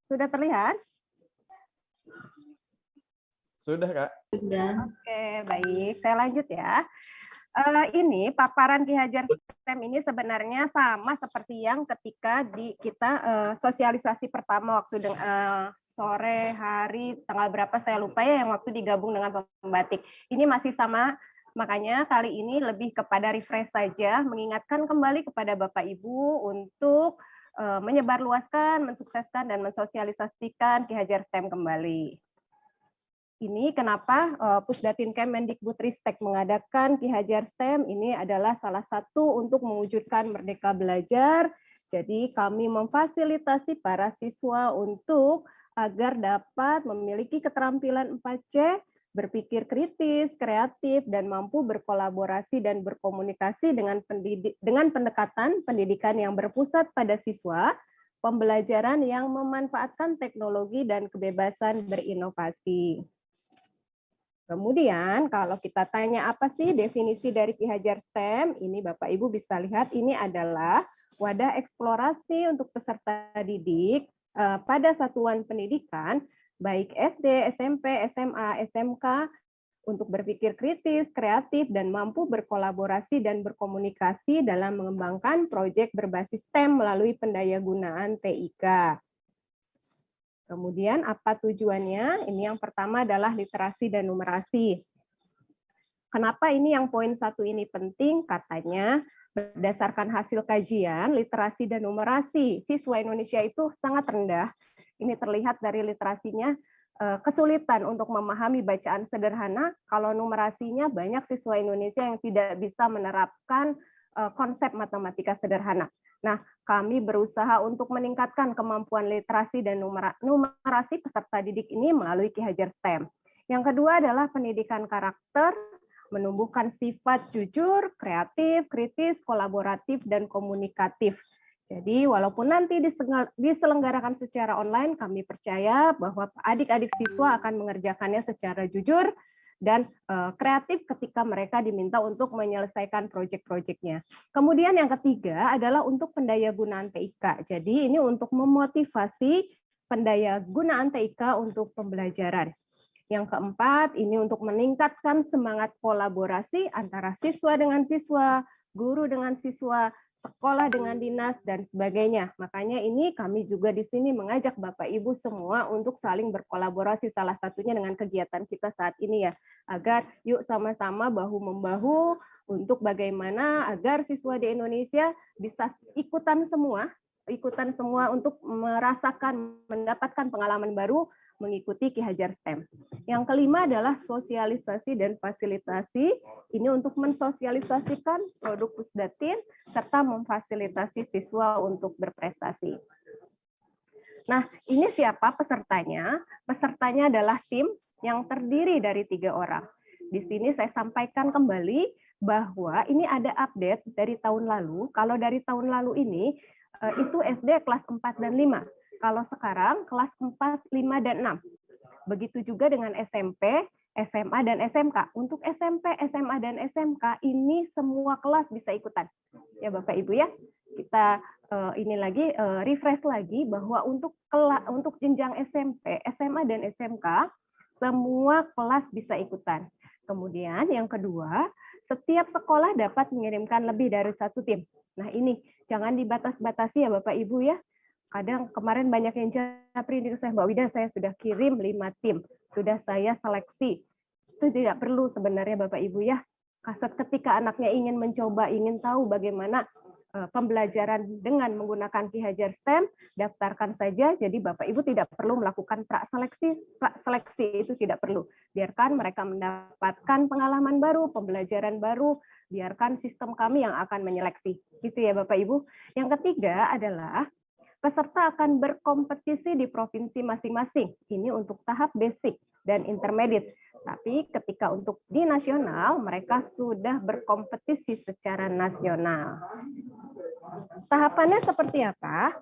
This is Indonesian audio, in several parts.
Sudah terlihat? Sudah, Kak. Sudah. Oke, baik. Saya lanjut ya. Ini paparan Ki Hajar STEM ini sebenarnya sama seperti yang ketika kita sosialisasi pertama waktu sore hari tanggal berapa saya lupa ya, yang waktu digabung dengan pembatik. Ini masih sama, makanya kali ini lebih kepada refresh saja, mengingatkan kembali kepada Bapak Ibu untuk menyebarluaskan, mensukseskan, dan mensosialisasikan Ki Hajar STEM kembali. Ini kenapa Pusdatin Kemendikbudristek mengadakan Ki Hajar STEM, ini adalah salah satu untuk mewujudkan Merdeka Belajar. Jadi kami memfasilitasi para siswa untuk agar dapat memiliki keterampilan 4C, berpikir kritis, kreatif, dan mampu berkolaborasi dan berkomunikasi dengan pendekatan pendidikan yang berpusat pada siswa, pembelajaran yang memanfaatkan teknologi dan kebebasan berinovasi. Kemudian kalau kita tanya apa sih definisi dari Ki Hajar STEM, ini Bapak Ibu bisa lihat ini adalah wadah eksplorasi untuk peserta didik pada satuan pendidikan, baik SD, SMP, SMA, SMK, untuk berpikir kritis, kreatif, dan mampu berkolaborasi dan berkomunikasi dalam mengembangkan proyek berbasis STEM melalui pendayagunaan TIK. Kemudian apa tujuannya? Ini yang pertama adalah literasi dan numerasi. Kenapa ini yang poin 1 ini penting? Katanya berdasarkan hasil kajian, literasi dan numerasi siswa Indonesia itu sangat rendah. Ini terlihat dari literasinya, kesulitan untuk memahami bacaan sederhana, kalau numerasinya banyak siswa Indonesia yang tidak bisa menerapkan konsep matematika sederhana. Nah, kami berusaha untuk meningkatkan kemampuan literasi dan numerasi peserta didik ini melalui Ki Hajar STEM. Yang kedua adalah pendidikan karakter, menumbuhkan sifat jujur, kreatif, kritis, kolaboratif, dan komunikatif. Jadi, walaupun nanti diselenggarakan secara online, kami percaya bahwa adik-adik siswa akan mengerjakannya secara jujur dan kreatif ketika mereka diminta untuk menyelesaikan proyek-proyeknya. Kemudian yang ketiga adalah untuk pendayagunaan TIK. Jadi ini untuk memotivasi pendayagunaan TIK untuk pembelajaran. Yang keempat, ini untuk meningkatkan semangat kolaborasi antara siswa dengan siswa, guru dengan siswa, sekolah dengan dinas, dan sebagainya. Makanya ini kami juga di sini mengajak Bapak Ibu semua untuk saling berkolaborasi, salah satunya dengan kegiatan kita saat ini ya, agar yuk sama-sama bahu-membahu untuk bagaimana agar siswa di Indonesia bisa ikutan semua untuk merasakan, mendapatkan pengalaman baru mengikuti Ki Hajar STEM. Yang kelima adalah sosialisasi dan fasilitasi. Ini untuk mensosialisasikan produk Pusdatin serta memfasilitasi siswa untuk berprestasi. Nah, ini siapa pesertanya? Pesertanya adalah tim yang terdiri dari 3 orang. Di sini saya sampaikan kembali bahwa ini ada update dari tahun lalu. Kalau dari tahun lalu ini, itu SD kelas 4 dan 5. Kalau sekarang kelas 4, 5, dan 6. Begitu juga dengan SMP, SMA, dan SMK. Untuk SMP, SMA, dan SMK ini semua kelas bisa ikutan. Ya Bapak Ibu ya, kita ini lagi refresh lagi bahwa untuk jenjang SMP, SMA, dan SMK, semua kelas bisa ikutan. Kemudian yang kedua, setiap sekolah dapat mengirimkan lebih dari 1 tim. Nah ini, jangan dibatas-batasi ya Bapak Ibu ya. Kadang kemarin banyak yang japri di saya, Mbak Wida, saya sudah kirim 5 tim, sudah saya seleksi. Itu tidak perlu sebenarnya Bapak Ibu ya. Ketika anaknya ingin mencoba, ingin tahu bagaimana pembelajaran dengan menggunakan Ki Hajar STEM, daftarkan saja. Jadi Bapak Ibu tidak perlu melakukan pra-seleksi itu tidak perlu. Biarkan mereka mendapatkan pengalaman baru, pembelajaran baru, biarkan sistem kami yang akan menyeleksi. Gitu ya Bapak Ibu. Yang ketiga adalah peserta akan berkompetisi di provinsi masing-masing. Ini untuk tahap basic dan intermediate. Tapi ketika untuk di nasional, mereka sudah berkompetisi secara nasional. Tahapannya seperti apa?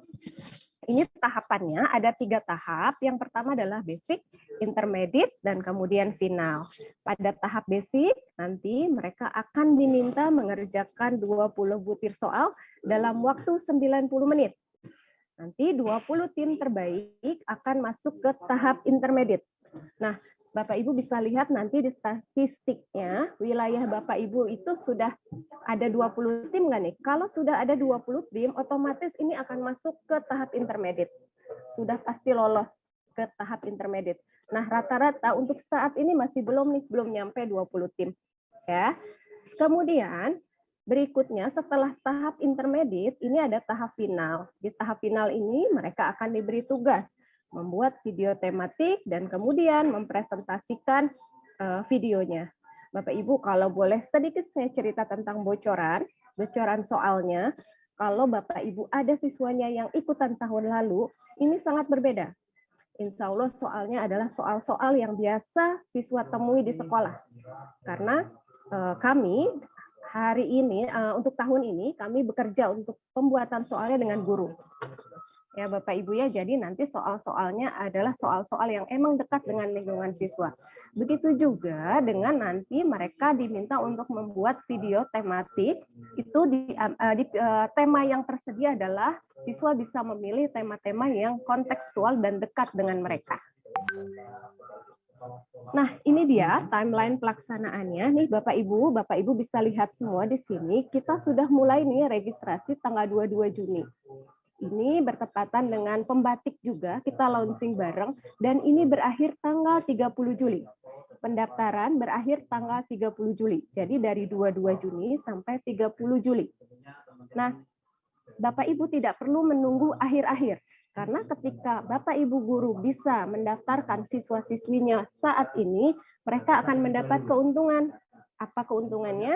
Ini tahapannya ada 3 tahap. Yang pertama adalah basic, intermediate, dan kemudian final. Pada tahap basic, nanti mereka akan diminta mengerjakan 20 butir soal dalam waktu 90 menit. Nanti 20 tim terbaik akan masuk ke tahap intermediate. Nah, Bapak Ibu bisa lihat nanti di statistiknya, wilayah Bapak Ibu itu sudah ada 20 tim nggak nih? Kalau sudah ada 20 tim, otomatis ini akan masuk ke tahap intermediate. Sudah pasti lolos ke tahap intermediate. Nah, rata-rata untuk saat ini masih belum nyampe 20 tim. Ya. Kemudian berikutnya setelah tahap intermediate, ini ada tahap final. Di tahap final ini mereka akan diberi tugas membuat video tematik dan kemudian mempresentasikan videonya. Bapak Ibu, kalau boleh sedikit saya cerita tentang bocoran soalnya. Kalau Bapak Ibu ada siswanya yang ikutan tahun lalu, ini sangat berbeda. Insya Allah soalnya adalah soal-soal yang biasa siswa temui di sekolah. Karena kami hari ini, untuk tahun ini, kami bekerja untuk pembuatan soalnya dengan guru. Ya Bapak Ibu ya, jadi nanti soal-soalnya adalah soal-soal yang emang dekat dengan lingkungan siswa. Begitu juga dengan nanti mereka diminta untuk membuat video tematik, itu tema yang tersedia adalah siswa bisa memilih tema-tema yang kontekstual dan dekat dengan mereka. Nah, ini dia timeline pelaksanaannya. Nih Bapak Ibu bisa lihat semua di sini. Kita sudah mulai nih registrasi tanggal 22 Juni. Ini bertepatan dengan pembatik juga, kita launching bareng, dan ini berakhir tanggal 30 Juli. Pendaftaran berakhir tanggal 30 Juli. Jadi dari 22 Juni sampai 30 Juli. Nah, Bapak Ibu tidak perlu menunggu akhir-akhir. Karena ketika Bapak Ibu guru bisa mendaftarkan siswa-siswinya saat ini, mereka akan mendapat keuntungan. Apa keuntungannya?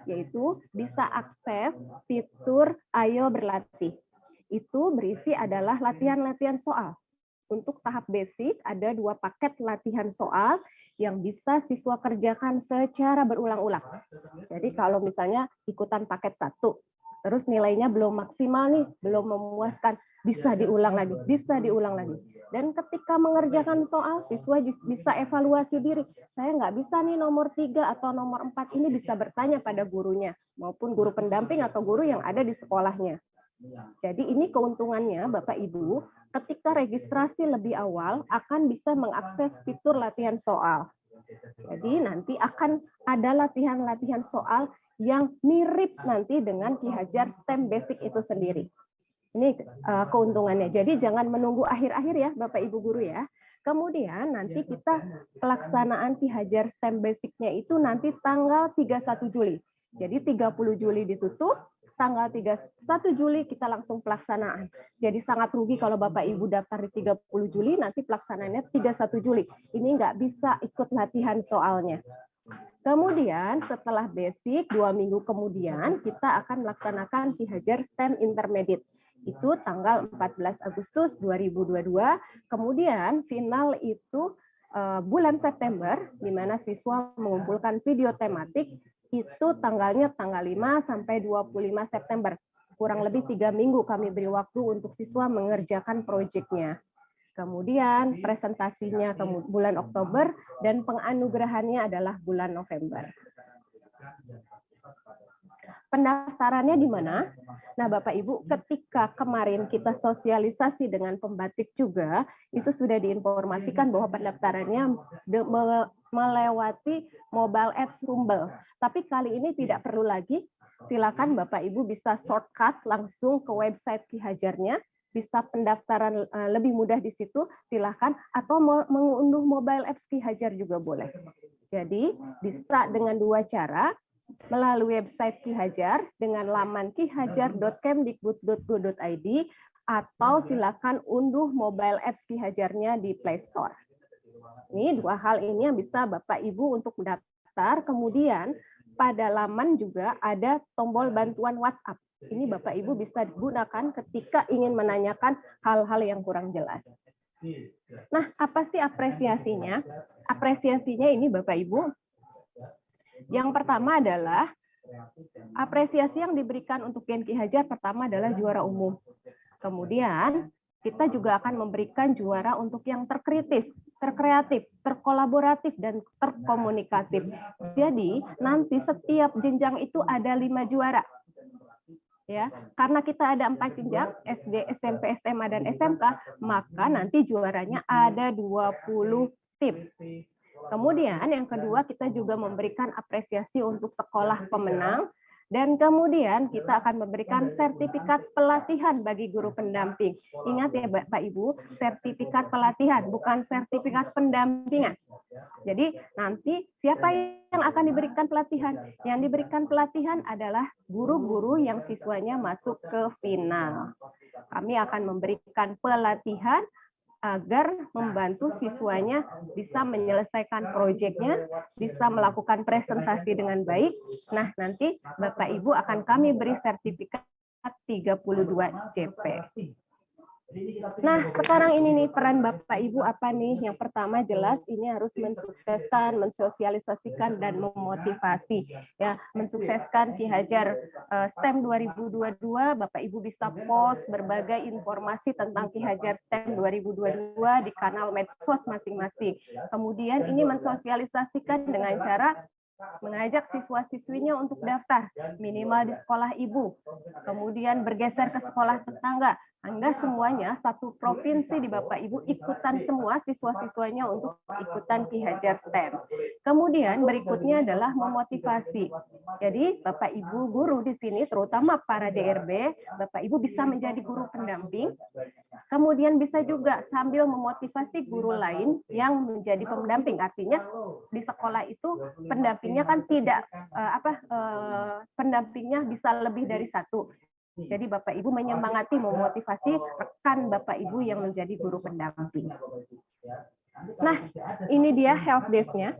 Yaitu bisa akses fitur Ayo Berlatih. Itu berisi adalah latihan-latihan soal. Untuk tahap basic ada 2 paket latihan soal yang bisa siswa kerjakan secara berulang-ulang. Jadi kalau misalnya ikutan paket 1, terus nilainya belum maksimal nih, belum memuaskan, bisa diulang lagi. Dan ketika mengerjakan soal, siswa bisa evaluasi diri. Saya nggak bisa nih nomor 3 atau nomor 4, ini bisa bertanya pada gurunya, maupun guru pendamping atau guru yang ada di sekolahnya. Jadi ini keuntungannya Bapak Ibu, ketika registrasi lebih awal akan bisa mengakses fitur latihan soal. Jadi nanti akan ada latihan-latihan soal yang mirip nanti dengan Ki Hajar STEM Basic itu sendiri. Ini keuntungannya. Jadi jangan menunggu akhir-akhir ya Bapak Ibu guru ya. Kemudian nanti kita pelaksanaan Ki Hajar STEM Basic-nya itu nanti tanggal 31 Juli. Jadi 30 Juli ditutup, tanggal 31 Juli kita langsung pelaksanaan. Jadi sangat rugi kalau Bapak Ibu daftar di 30 Juli, nanti pelaksanaannya 31 Juli. Ini nggak bisa ikut latihan soalnya. Kemudian setelah basic, 2 minggu kemudian kita akan melaksanakan Ki Hajar STEM Intermediate. Itu tanggal 14 Agustus 2022. Kemudian final itu bulan September, di mana siswa mengumpulkan video tematik, itu tanggalnya tanggal 5 sampai 25 September. Kurang lebih 3 minggu kami beri waktu untuk siswa mengerjakan proyeknya. Kemudian presentasinya ke bulan Oktober dan penganugerahannya adalah bulan November. Pendaftarannya di mana? Nah, Bapak Ibu, ketika kemarin kita sosialisasi dengan pembatik juga, itu sudah diinformasikan bahwa pendaftarannya melewati mobile apps Rumble. Tapi kali ini tidak perlu lagi. Silakan Bapak Ibu bisa shortcut langsung ke website Ki Hajarnya, bisa pendaftaran lebih mudah di situ, silakan, atau mengunduh mobile apps Ki Hajar juga boleh. Jadi bisa dengan 2 cara, melalui website Ki Hajar dengan laman kihajar.kemdikbud.go.id, atau silakan unduh mobile apps Ki Hajarnya di Play Store. Ini 2 hal ini yang bisa Bapak Ibu untuk mendaftar. Kemudian pada laman juga ada tombol bantuan WhatsApp. Ini Bapak Ibu bisa digunakan ketika ingin menanyakan hal-hal yang kurang jelas. Nah, apa sih apresiasinya? Apresiasinya ini Bapak Ibu, yang pertama adalah apresiasi yang diberikan untuk Gen Ki Hajar pertama adalah juara umum. Kemudian kita juga akan memberikan juara untuk yang terkritis, terkreatif, terkolaboratif, dan terkomunikatif. Jadi nanti setiap jenjang itu ada 5 juara. ya. Karena kita ada 4 jenjang, SD, SMP, SMA, dan SMK, maka nanti juaranya ada 20 tim. Kemudian yang kedua, kita juga memberikan apresiasi untuk sekolah pemenang, dan kemudian kita akan memberikan sertifikat pelatihan bagi guru pendamping. Ingat ya Bapak Ibu, sertifikat pelatihan, bukan sertifikat pendampingan. Jadi nanti siapa yang akan diberikan pelatihan? Yang diberikan pelatihan adalah guru-guru yang siswanya masuk ke final. Kami akan memberikan pelatihan agar membantu siswanya bisa menyelesaikan proyeknya, bisa melakukan presentasi dengan baik. Nah, nanti Bapak Ibu akan kami beri sertifikat 32 CP. Nah, sekarang ini nih peran Bapak Ibu apa nih? Yang pertama jelas ini harus mensukseskan, mensosialisasikan dan memotivasi. Ya, mensukseskan Ki Hajar STEM 2022, Bapak Ibu bisa post berbagai informasi tentang Ki Hajar STEM 2022 di kanal medsos masing-masing. Kemudian ini mensosialisasikan dengan cara mengajak siswa-siswinya untuk daftar minimal di sekolah ibu, kemudian bergeser ke sekolah tetangga, hingga semuanya satu provinsi di Bapak Ibu ikutan semua siswa-siswanya untuk ikutan Ki Hajar STEM. Kemudian berikutnya adalah memotivasi. Jadi Bapak Ibu guru di sini, terutama para DRB, Bapak Ibu bisa menjadi guru pendamping. Kemudian bisa juga sambil memotivasi guru lain yang menjadi pendamping. Artinya di sekolah itu pendampingnya kan tidak pendampingnya bisa lebih dari satu. Jadi Bapak Ibu menyemangati, memotivasi rekan Bapak Ibu yang menjadi guru pendamping. Nah, ini dia help desk-nya.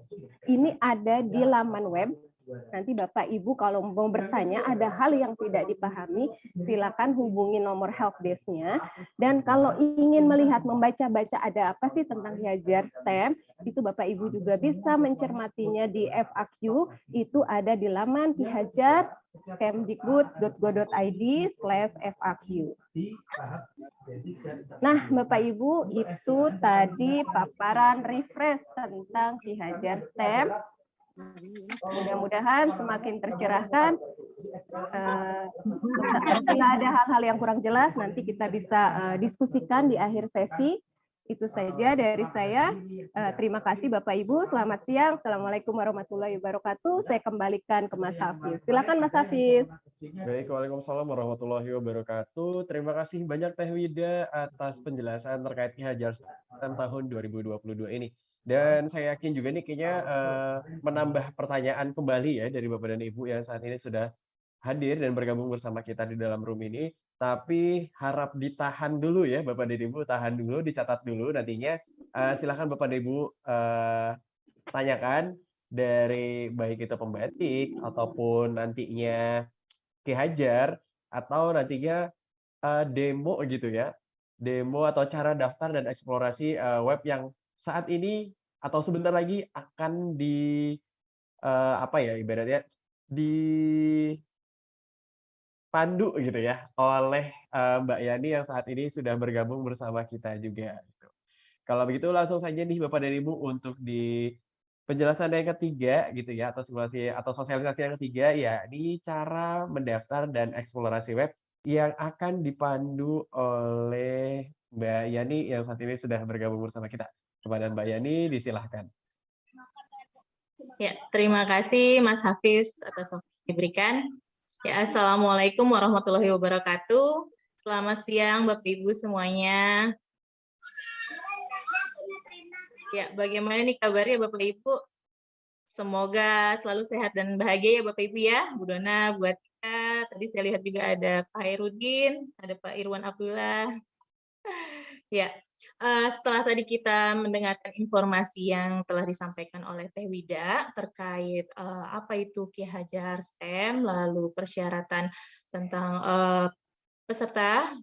Ini ada di laman web. Nanti Bapak Ibu kalau mau bertanya ada hal yang tidak dipahami, silakan hubungi nomor help desk-nya. Dan kalau ingin melihat, membaca-baca ada apa sih tentang Ki Hajar STEM, itu Bapak Ibu juga bisa mencermatinya di FAQ, itu ada di laman Ki Hajar kemdikbud.go.id/FAQ. Nah, Bapak Ibu, itu tadi paparan refresh tentang Ki Hajar STEM. Mudah-mudahan semakin tercerahkan. Bila ada hal-hal yang kurang jelas, nanti kita bisa diskusikan di akhir sesi. Itu saja dari saya. Terima kasih Bapak Ibu. Selamat siang. Assalamualaikum warahmatullahi wabarakatuh. Saya kembalikan ke Mas Hafiz. Silakan Mas Hafiz. Baik, Waalaikumsalam warahmatullahi wabarakatuh. Terima kasih banyak Teh Wida atas penjelasan terkait Ki Hajar STEM tahun 2022 ini. Dan saya yakin juga nih kayaknya menambah pertanyaan kembali ya dari Bapak dan Ibu yang saat ini sudah hadir dan bergabung bersama kita di dalam room ini. Tapi harap ditahan dulu ya Bapak dan Ibu, tahan dulu, dicatat dulu nantinya. Silakan Bapak dan Ibu tanyakan dari baik itu pembatik ataupun nantinya Ki Hajar atau nantinya demo gitu ya, demo atau cara daftar dan eksplorasi web yang saat ini atau sebentar lagi akan apa ya ibaratnya dipandu gitu ya oleh Mbak Yani yang saat ini sudah bergabung bersama kita juga. Gitu. Kalau begitu langsung saja nih Bapak dan Ibu untuk di penjelasan yang ketiga gitu ya atau simulasi atau sosialisasi yang ketiga ya ini cara mendaftar dan eksplorasi web yang akan dipandu oleh Mbak Yani yang saat ini sudah bergabung bersama kita. Kepada Mbak Yani disilahkan. Ya, terima kasih Mas Hafiz atas waktu yang diberikan. Ya, Assalamualaikum warahmatullahi wabarakatuh. Selamat siang Bapak Ibu semuanya. Ya, bagaimana nih kabarnya Bapak Ibu? Semoga selalu sehat dan bahagia ya Bapak Ibu ya. Bu Dona, Bu Atika, tadi saya lihat juga ada Pak Hairudin, ada Pak Irwan Abdullah. Ya, setelah tadi kita mendengarkan informasi yang telah disampaikan oleh Teh Wida terkait apa itu Ki Hajar STEM, lalu persyaratan tentang peserta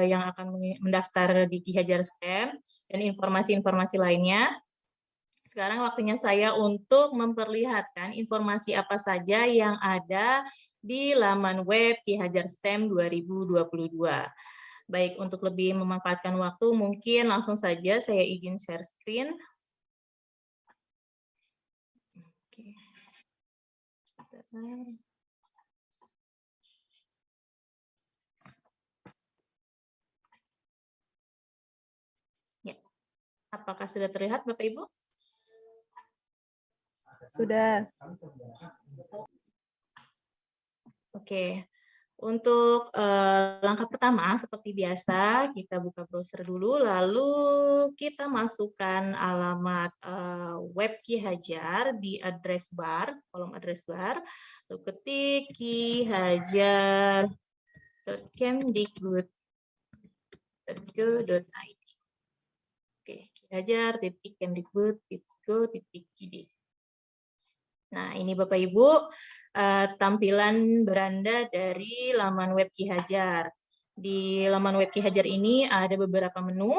yang akan mendaftar di Ki Hajar STEM, dan informasi-informasi lainnya. Sekarang waktunya saya untuk memperlihatkan informasi apa saja yang ada di laman web Ki Hajar STEM 2022. Baik, untuk lebih memanfaatkan waktu, mungkin langsung saja saya izin share screen. Oke. Apakah sudah terlihat Bapak Ibu? Sudah. Oke. Untuk langkah pertama, seperti biasa, kita buka browser dulu, lalu kita masukkan alamat web Ki Hajar di address bar, kolom address bar, lalu ketik kihajar.kemdikbud.go.id. Oke, kihajar.kemdikbud.go.id. Nah, ini Bapak Ibu, tampilan beranda dari laman web Ki Hajar. Di laman web Ki Hajar ini ada beberapa menu,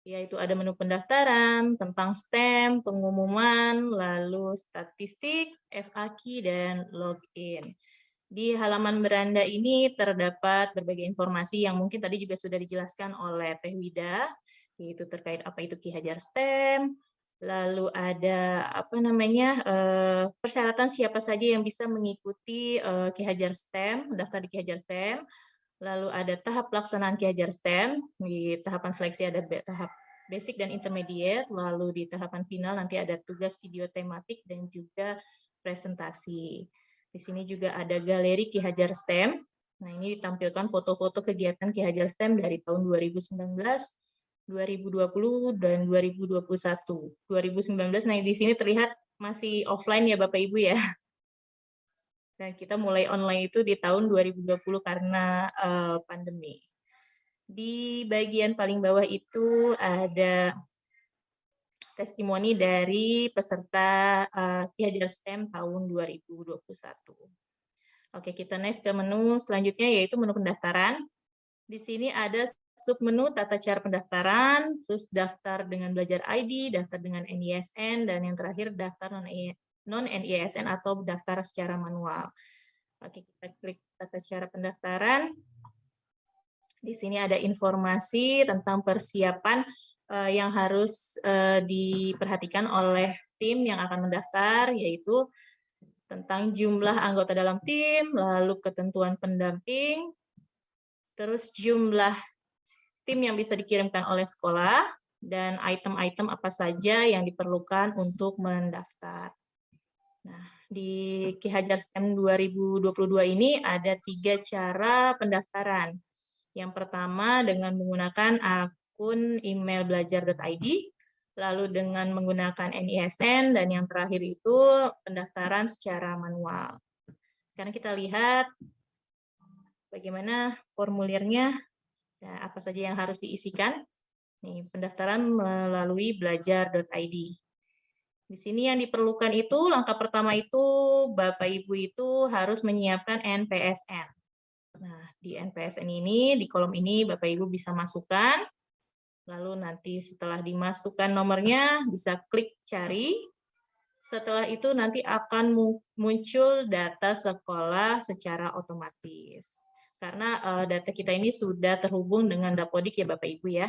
yaitu ada menu pendaftaran, tentang STEM, pengumuman, lalu statistik, FAQ, dan login. Di halaman beranda ini terdapat berbagai informasi yang mungkin tadi juga sudah dijelaskan oleh Teh Wida, yaitu terkait apa itu Ki Hajar STEM, lalu ada persyaratan siapa saja yang bisa mengikuti Ki Hajar STEM, mendaftar di Ki Hajar STEM. Lalu ada tahap pelaksanaan Ki Hajar STEM, di tahapan seleksi ada tahap basic dan intermediate, lalu di tahapan final nanti ada tugas video tematik dan juga presentasi. Di sini juga ada galeri Ki Hajar STEM. Nah, ini ditampilkan foto-foto kegiatan Ki Hajar STEM dari tahun 2019, 2020 dan 2021. 2019, nah di sini terlihat masih offline ya Bapak Ibu ya. Dan kita mulai online itu di tahun 2020 karena pandemi. Di bagian paling bawah itu ada testimoni dari peserta Ki Hajar STEM tahun 2021. Oke, kita next ke menu selanjutnya yaitu menu pendaftaran. Di sini ada submenu tata cara pendaftaran, terus daftar dengan belajar ID, daftar dengan NISN, dan yang terakhir daftar non-NISN atau daftar secara manual. Oke, kita klik tata cara pendaftaran. Di sini ada informasi tentang persiapan yang harus diperhatikan oleh tim yang akan mendaftar, yaitu tentang jumlah anggota dalam tim, lalu ketentuan pendamping, terus jumlah tim yang bisa dikirimkan oleh sekolah, dan item-item apa saja yang diperlukan untuk mendaftar. Nah, di Ki Hajar STEM 2022 ini ada 3 cara pendaftaran. Yang pertama dengan menggunakan akun email belajar.id, lalu dengan menggunakan NISN, dan yang terakhir itu pendaftaran secara manual. Sekarang kita lihat bagaimana formulirnya, apa saja yang harus diisikan. Nih, pendaftaran melalui belajar.id. Di sini yang diperlukan itu, langkah pertama itu Bapak Ibu itu harus menyiapkan NPSN. Nah, di NPSN ini, di kolom ini Bapak Ibu bisa masukkan, lalu nanti setelah dimasukkan nomornya, bisa klik cari. Setelah itu nanti akan muncul data sekolah secara otomatis. Karena data kita ini sudah terhubung dengan Dapodik ya Bapak Ibu ya.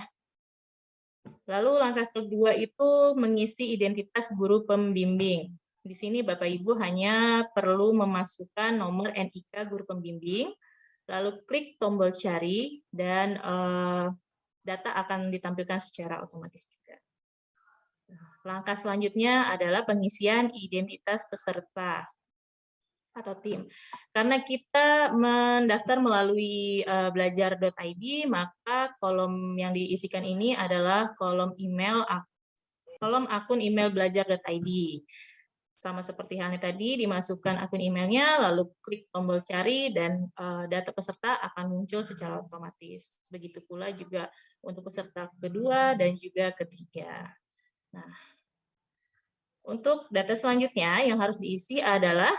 Lalu langkah kedua itu mengisi identitas guru pembimbing. Di sini Bapak Ibu hanya perlu memasukkan nomor NIK guru pembimbing, lalu klik tombol cari, dan data akan ditampilkan secara otomatis juga. Langkah selanjutnya adalah pengisian identitas peserta atau tim. Karena kita mendaftar melalui belajar.id, maka kolom yang diisikan ini adalah kolom akun email belajar.id. Sama seperti halnya tadi, dimasukkan akun emailnya, lalu klik tombol cari, dan data peserta akan muncul secara otomatis. Begitu pula juga untuk peserta kedua dan juga ketiga. Nah, untuk data selanjutnya yang harus diisi adalah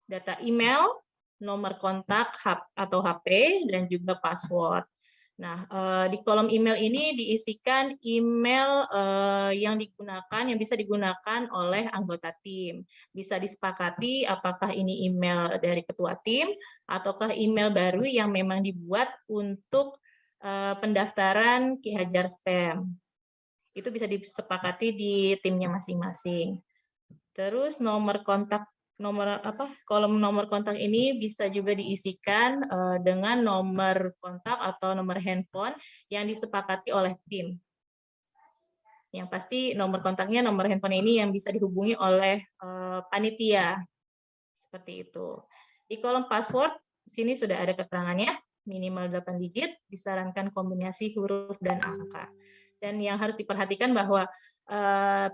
data email, nomor kontak atau HP, dan juga password. Nah, di kolom email ini diisikan email yang bisa digunakan oleh anggota tim. Bisa disepakati apakah ini email dari ketua tim, ataukah email baru yang memang dibuat untuk pendaftaran Ki Hajar STEM. Itu bisa disepakati di timnya masing-masing. Terus nomor kontak kolom nomor kontak ini bisa juga diisikan dengan nomor kontak atau nomor handphone yang disepakati oleh tim. Yang pasti nomor kontaknya, nomor handphone ini yang bisa dihubungi oleh panitia. Seperti itu. Di kolom password, sini sudah ada keterangannya, minimal 8 digit, disarankan kombinasi huruf dan angka. Dan yang harus diperhatikan bahwa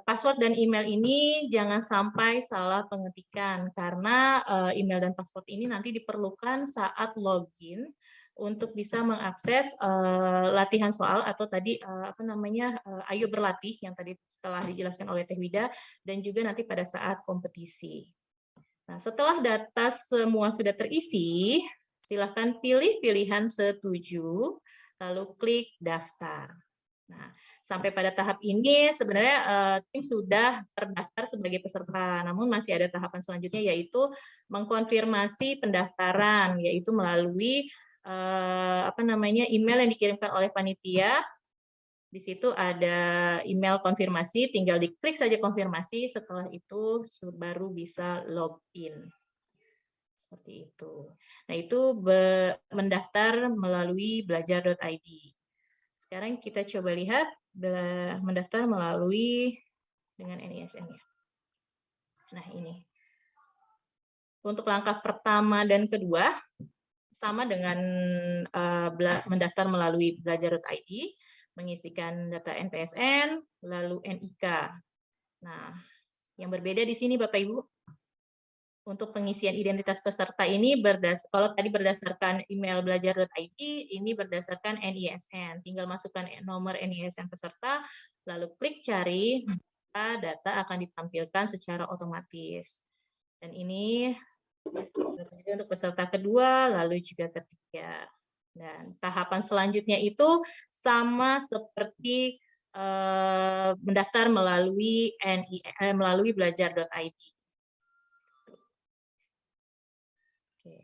password dan email ini jangan sampai salah pengetikan, karena email dan password ini nanti diperlukan saat login untuk bisa mengakses latihan soal atau tadi ayo berlatih yang tadi setelah dijelaskan oleh Teh Wida, dan juga nanti pada saat kompetisi. Nah, setelah data semua sudah terisi, silakan pilih pilihan setuju, lalu klik daftar. Nah, sampai pada tahap ini sebenarnya tim sudah terdaftar sebagai peserta, namun masih ada tahapan selanjutnya yaitu mengkonfirmasi pendaftaran, yaitu melalui email yang dikirimkan oleh panitia. Di situ ada email konfirmasi, tinggal diklik saja konfirmasi, setelah itu baru bisa login. Seperti itu. Nah, itu mendaftar melalui belajar.id. Sekarang kita coba lihat mendaftar melalui dengan NISN-nya. Nah, ini. Untuk langkah pertama dan kedua, sama dengan mendaftar melalui belajar.id, mengisikan data NPSN, lalu NIK. Nah, yang berbeda di sini Bapak Ibu, untuk pengisian identitas peserta ini kalau tadi berdasarkan email belajar.id, ini berdasarkan NISN. Tinggal masukkan nomor NISN peserta, lalu klik cari, maka data akan ditampilkan secara otomatis. Dan ini untuk peserta kedua, lalu juga ketiga. Dan tahapan selanjutnya itu sama seperti mendaftar melalui belajar.id.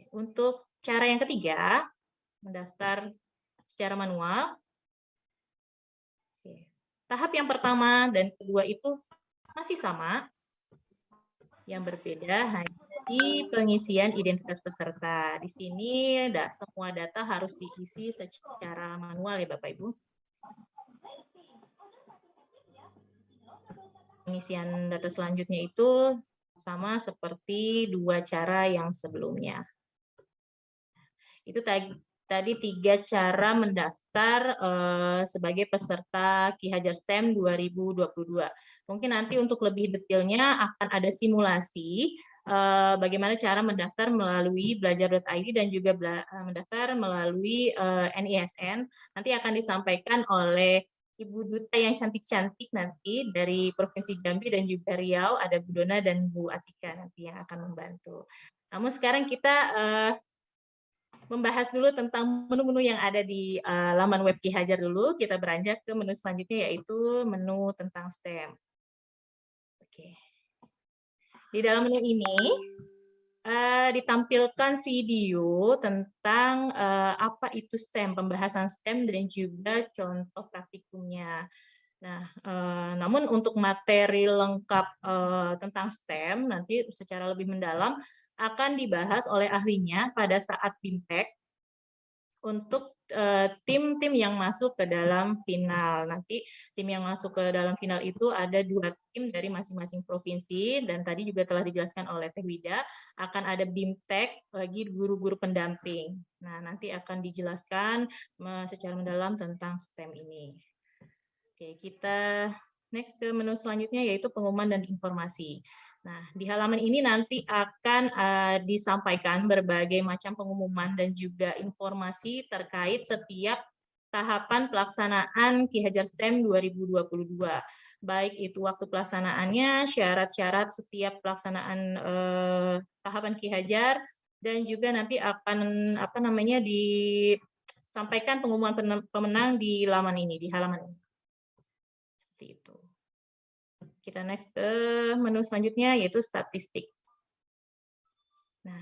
Untuk cara yang ketiga, mendaftar secara manual. Tahap yang pertama dan kedua itu masih sama. Yang berbeda hanya di pengisian identitas peserta. Di sini semua data harus diisi secara manual ya Bapak Ibu. Pengisian data selanjutnya itu sama seperti dua cara yang sebelumnya. Itu tadi 3 cara mendaftar sebagai peserta Ki Hajar STEM 2022. Mungkin nanti untuk lebih detailnya akan ada simulasi bagaimana cara mendaftar melalui belajar.id dan juga mendaftar melalui NISN. Nanti akan disampaikan oleh Ibu Duta yang cantik-cantik nanti dari Provinsi Jambi dan juga Riau, ada Bu Dona dan Bu Atika nanti yang akan membantu. Namun sekarang kita membahas dulu tentang menu-menu yang ada di laman web Ki Hajar dulu. Kita beranjak ke menu selanjutnya yaitu menu tentang STEM. Oke. Di dalam menu ini ditampilkan video tentang apa itu STEM, pembahasan STEM dan juga contoh praktikumnya. Nah, namun untuk materi lengkap tentang STEM nanti secara lebih mendalam akan dibahas oleh ahlinya pada saat BIMTEK untuk tim-tim yang masuk ke dalam final. Nanti tim yang masuk ke dalam final itu ada 2 tim dari masing-masing provinsi, dan tadi juga telah dijelaskan oleh Teh Wida, akan ada BIMTEK bagi guru-guru pendamping. Nah, nanti akan dijelaskan secara mendalam tentang STEM ini. Oke, kita next ke menu selanjutnya yaitu pengumuman dan informasi. Nah, di halaman ini nanti akan disampaikan berbagai macam pengumuman dan juga informasi terkait setiap tahapan pelaksanaan Ki Hajar STEM 2022. Baik itu waktu pelaksanaannya, syarat-syarat setiap pelaksanaan tahapan Ki Hajar, dan juga nanti akan disampaikan pengumuman pemenang di halaman ini. Seperti itu. Kita next ke menu selanjutnya yaitu statistik. Nah,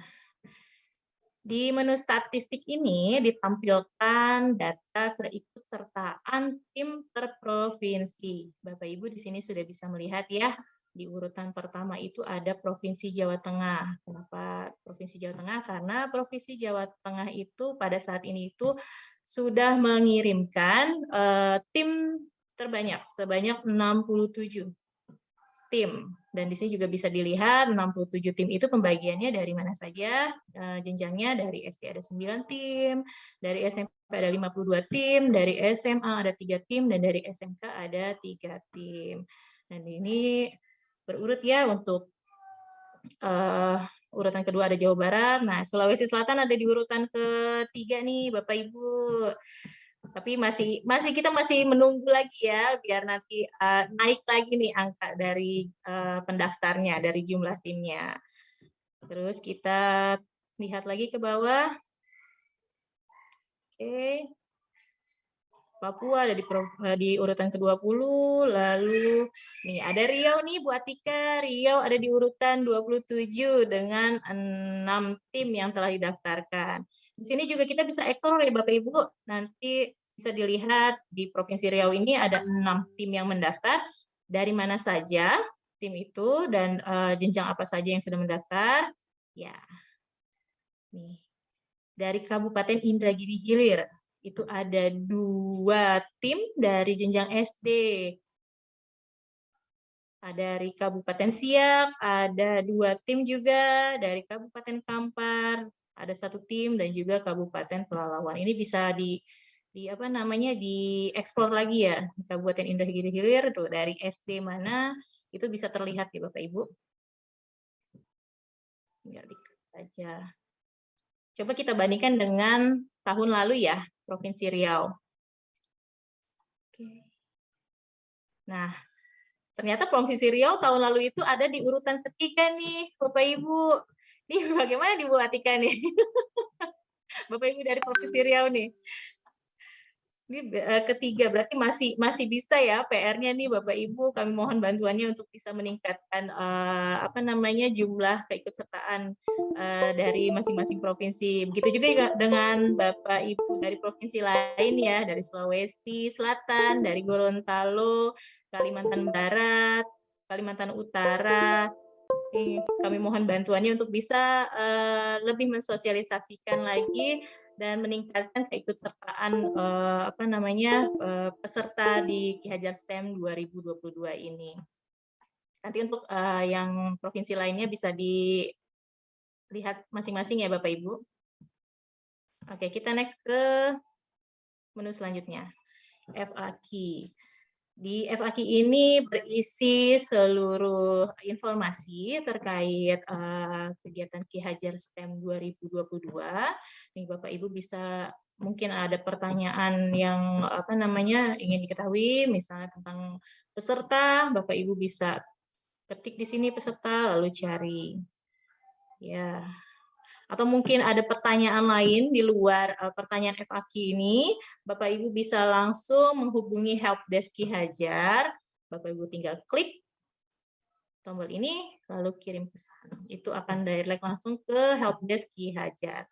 di menu statistik ini ditampilkan data keikutsertaan tim per provinsi. Bapak Ibu di sini sudah bisa melihat ya Di urutan pertama itu ada Provinsi Jawa Tengah. Kenapa Provinsi Jawa Tengah? Karena Provinsi Jawa Tengah itu pada saat ini itu sudah mengirimkan tim terbanyak sebanyak 67 tim. Dan di sini juga bisa dilihat 67 tim itu pembagiannya dari mana saja, jenjangnya dari SD ada 9 tim, dari SMP ada 52 tim, dari SMA ada 3 tim, dan dari SMK ada 3 tim. Dan ini berurut ya untuk urutan kedua ada Jawa Barat. Nah, Sulawesi Selatan ada di urutan ketiga nih, Bapak Ibu. Tapi kita masih menunggu lagi ya biar nanti naik lagi nih angka dari pendaftarnya, dari jumlah timnya. Terus kita lihat lagi ke bawah. Oke. Papua ada di urutan ke-20, lalu nih ada Riau nih Bu Atika. Riau ada di urutan 27 dengan 6 tim yang telah didaftarkan. Di sini juga kita bisa explore ya Bapak Ibu. Nanti bisa dilihat di Provinsi Riau ini ada 6 tim yang mendaftar. Dari mana saja tim itu dan jenjang apa saja yang sudah mendaftar. Ya. Nih. Dari Kabupaten Indragiri Hilir itu ada 2 tim dari jenjang SD. Ada dari Kabupaten Siak, ada 2 tim juga dari Kabupaten Kampar, ada 1 tim dan juga Kabupaten Pelalawan. Ini bisa dieksplor lagi ya di Kabupaten Indragiri Hilir tuh dari SD mana itu bisa terlihat ya Bapak Ibu. Tinggal diklik saja. Coba kita bandingkan dengan tahun lalu ya, Provinsi Riau. Oke. Nah, ternyata Provinsi Riau tahun lalu itu ada di urutan ketiga nih, Bapak Ibu. Nih bagaimana di Bu Atika nih? Bapak Ibu dari Provinsi Riau nih. Ini ketiga, berarti masih bisa ya PR-nya nih Bapak Ibu. Kami mohon bantuannya untuk bisa meningkatkan jumlah keikutsertaan dari masing-masing provinsi. Begitu juga dengan Bapak Ibu dari provinsi lain ya, dari Sulawesi Selatan, dari Gorontalo, Kalimantan Barat, Kalimantan Utara. Kami mohon bantuannya untuk bisa lebih mensosialisasikan lagi dan meningkatkan keikutsertaan peserta di Ki Hajar STEM 2022 ini. Nanti untuk yang provinsi lainnya bisa dilihat masing-masing ya Bapak Ibu. Oke, kita next ke menu selanjutnya. FAQ. Di FAQ ini berisi seluruh informasi terkait kegiatan Ki Hajar STEM 2022. Nih Bapak Ibu bisa mungkin ada pertanyaan yang ingin diketahui, misalnya tentang peserta, Bapak Ibu bisa ketik di sini peserta lalu cari. Ya. Atau mungkin ada pertanyaan lain di luar pertanyaan FAQ ini, Bapak Ibu bisa langsung menghubungi Helpdesk Ki Hajar. Bapak Ibu tinggal klik tombol ini, lalu kirim pesan. Itu akan direct langsung ke Helpdesk Ki Hajar.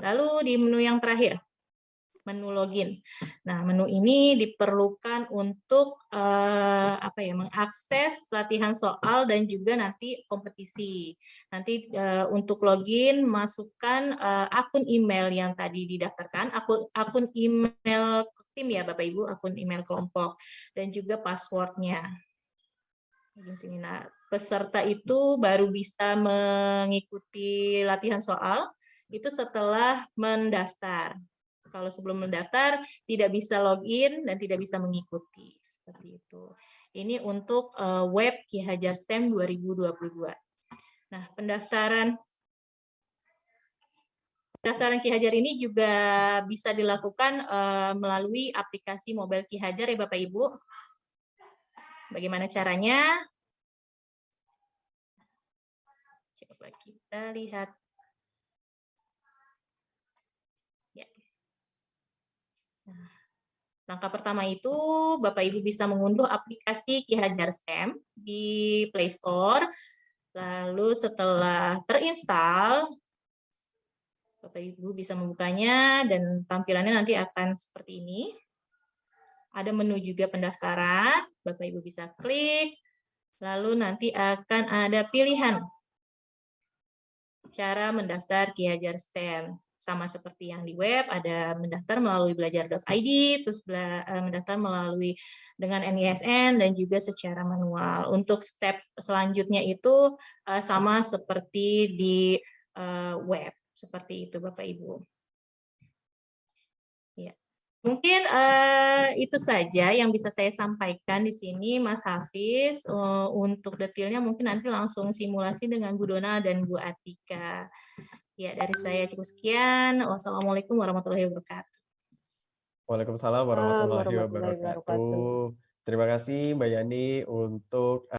Lalu di menu yang terakhir, menu login. Nah, menu ini diperlukan untuk mengakses latihan soal dan juga nanti kompetisi. Nanti untuk login masukkan akun email yang tadi didaftarkan, akun email tim ya Bapak Ibu, akun email kelompok dan juga passwordnya. Nah, peserta itu baru bisa mengikuti latihan soal itu setelah mendaftar. Kalau sebelum mendaftar tidak bisa login dan tidak bisa mengikuti seperti itu. Ini untuk web Ki Hajar STEM 2022. Nah, pendaftaran Ki Hajar ini juga bisa dilakukan melalui aplikasi mobile Ki Hajar ya Bapak Ibu. Bagaimana caranya? Coba kita lihat. Langkah pertama itu Bapak Ibu bisa mengunduh aplikasi Ki Hajar STEM di Play Store. Lalu setelah terinstall, Bapak Ibu bisa membukanya dan tampilannya nanti akan seperti ini. Ada menu juga pendaftaran, Bapak Ibu bisa klik, lalu nanti akan ada pilihan cara mendaftar Ki Hajar STEM. Sama seperti yang di web, ada mendaftar melalui belajar.id, terus mendaftar melalui dengan NISN, dan juga secara manual. Untuk step selanjutnya itu sama seperti di web. Seperti itu, Bapak Ibu. Ya. Mungkin itu saja yang bisa saya sampaikan di sini, Mas Hafiz. Untuk detailnya mungkin nanti langsung simulasi dengan Bu Dona dan Bu Atika. Ya, dari saya cukup sekian. Wassalamualaikum warahmatullahi wabarakatuh. Waalaikumsalam warahmatullahi Warahmatullahi wabarakatuh. wabarakatuh. Terima kasih Mbak Yani untuk